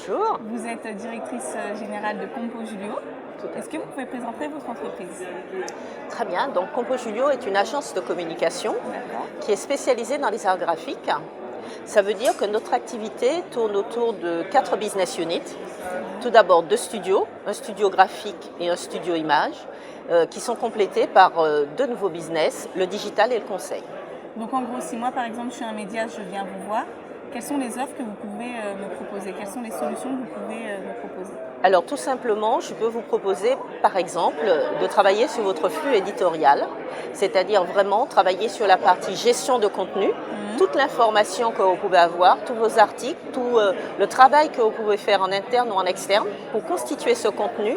Bonjour. Vous êtes directrice générale de Compo Julio. Est-ce que vous pouvez présenter votre entreprise? Très bien. Donc Compo Julio est une agence de communication qui est spécialisée dans les arts graphiques. Ça veut dire que notre activité tourne autour de 4 business units. Tout d'abord 2 studios, un studio graphique et un studio image, qui sont complétés par 2 nouveaux business, le digital et le conseil. Donc en gros, si moi par exemple je suis un média, je viens vous voir, quelles sont les offres que vous pouvez me proposer? Quelles sont les solutions que vous pouvez me proposer? Alors tout simplement, je peux vous proposer par exemple de travailler sur votre flux éditorial, c'est-à-dire vraiment travailler sur la partie gestion de contenu, toute l'information que vous pouvez avoir, tous vos articles, tout le travail que vous pouvez faire en interne ou en externe pour constituer ce contenu,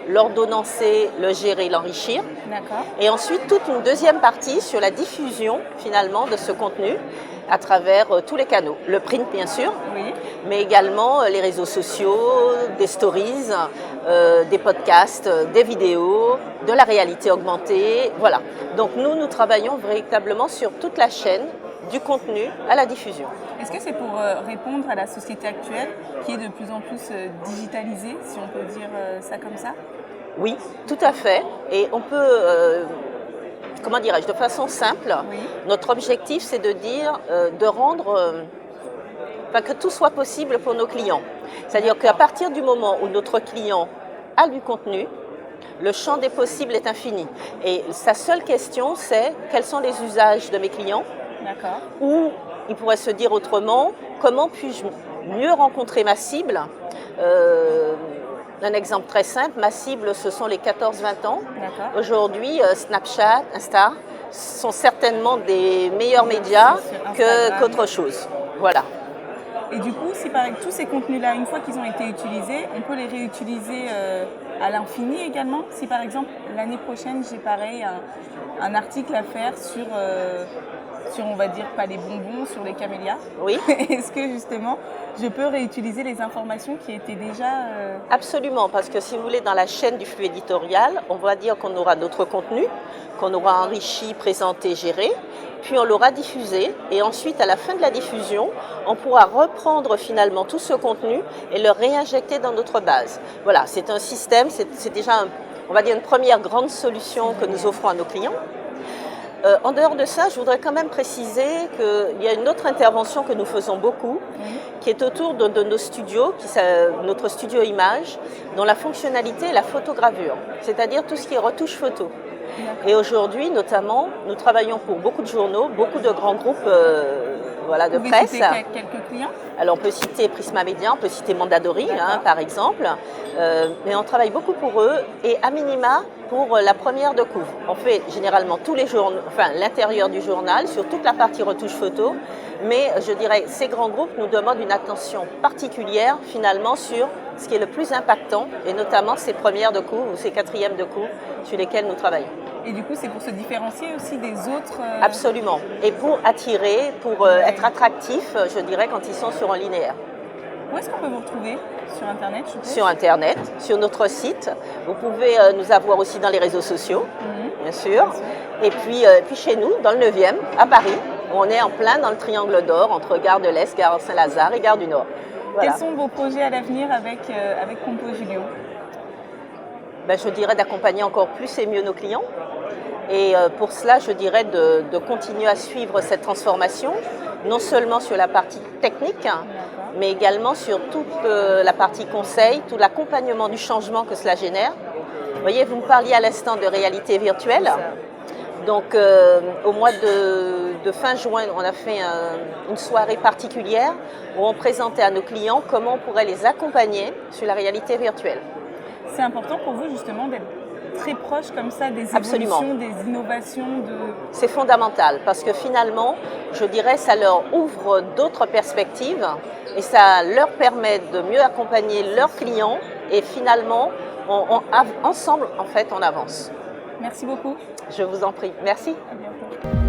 l'ordonnancer, le gérer, l'enrichir. Et ensuite toute une deuxième partie sur la diffusion finalement de ce contenu à travers tous les canaux. Le print bien sûr, oui, mais également les réseaux sociaux, des stories, des podcasts, des vidéos, de la réalité augmentée. Voilà. Donc nous travaillons véritablement sur toute la chaîne du contenu à la diffusion. Est-ce que c'est pour répondre à la société actuelle qui est de plus en plus digitalisée, si on peut dire ça comme ça? Oui, tout à fait. Et on peut... comment dirais-je, de façon simple, oui, notre objectif c'est de dire, de rendre, que tout soit possible pour nos clients. C'est-à-dire qu'à partir du moment où notre client a du contenu, le champ des possibles est infini. Et sa seule question c'est quels sont les usages de mes clients, ou il pourrait se dire autrement, comment puis-je mieux rencontrer ma cible. Un exemple très simple, ma cible, ce sont les 14-20 ans. Aujourd'hui, Snapchat, Insta sont certainement des meilleurs médias qu'autre chose. Voilà. Et du coup, si par exemple tous ces contenus-là, une fois qu'ils ont été utilisés, on peut les réutiliser à l'infini également. Si par exemple, l'année prochaine, j'ai pareil un article à faire sur, on va dire, pas les bonbons, sur les camélias. Oui. Est-ce que justement, je peux réutiliser les informations qui étaient déjà... Absolument, parce que si vous voulez, dans la chaîne du flux éditorial, on va dire qu'on aura notre contenu, qu'on aura enrichi, présenté, géré, puis on l'aura diffusé, et ensuite, à la fin de la diffusion, on pourra reprendre finalement tout ce contenu et le réinjecter dans notre base. Voilà, c'est un système, c'est déjà, on va dire, une première grande solution que nous offrons à nos clients. En dehors de ça, je voudrais quand même préciser qu'il y a une autre intervention que nous faisons beaucoup, qui est autour de nos studios, notre studio image, dont la fonctionnalité est la photogravure, c'est-à-dire tout ce qui est retouche photo. Et aujourd'hui, notamment, nous travaillons pour beaucoup de journaux, beaucoup de grands groupes de presse. Vous pouvez citer quelques clients? Alors on peut citer Prisma Media, on peut citer Mondadori par exemple, mais on travaille beaucoup pour eux et à minima pour la première de couvre. On fait généralement tous les journaux, l'intérieur du journal sur toute la partie retouche photo, mais je dirais ces grands groupes nous demandent une attention particulière finalement sur ce qui est le plus impactant et notamment ces premières de couvre ou ces quatrièmes de couvre sur lesquelles nous travaillons. Et du coup, c'est pour se différencier aussi des autres Absolument. Et pour attirer, pour être attractif, je dirais, quand ils sont sur un linéaire. Où est-ce qu'on peut vous retrouver? Sur Internet, je suppose? Sur Internet, sur notre site. Vous pouvez nous avoir aussi dans les réseaux sociaux, bien sûr. Et puis chez nous, dans le 9e, à Paris, où on est en plein dans le triangle d'or, entre Gare de l'Est, Gare Saint-Lazare et Gare du Nord. Voilà. Quels sont vos projets à l'avenir avec Compo Julio? Je dirais d'accompagner encore plus et mieux nos clients. Et pour cela, je dirais de continuer à suivre cette transformation, non seulement sur la partie technique, mais également sur toute la partie conseil, tout l'accompagnement du changement que cela génère. Vous voyez, vous me parliez à l'instant de réalité virtuelle. Donc au mois de fin juin, on a fait une soirée particulière où on présentait à nos clients comment on pourrait les accompagner sur la réalité virtuelle. C'est important pour vous justement d'être très proche comme ça des évolutions, des innovations C'est fondamental parce que finalement, je dirais, ça leur ouvre d'autres perspectives et ça leur permet de mieux accompagner leurs clients et finalement, ensemble, en fait, on avance. Merci beaucoup. Je vous en prie. Merci. À bientôt.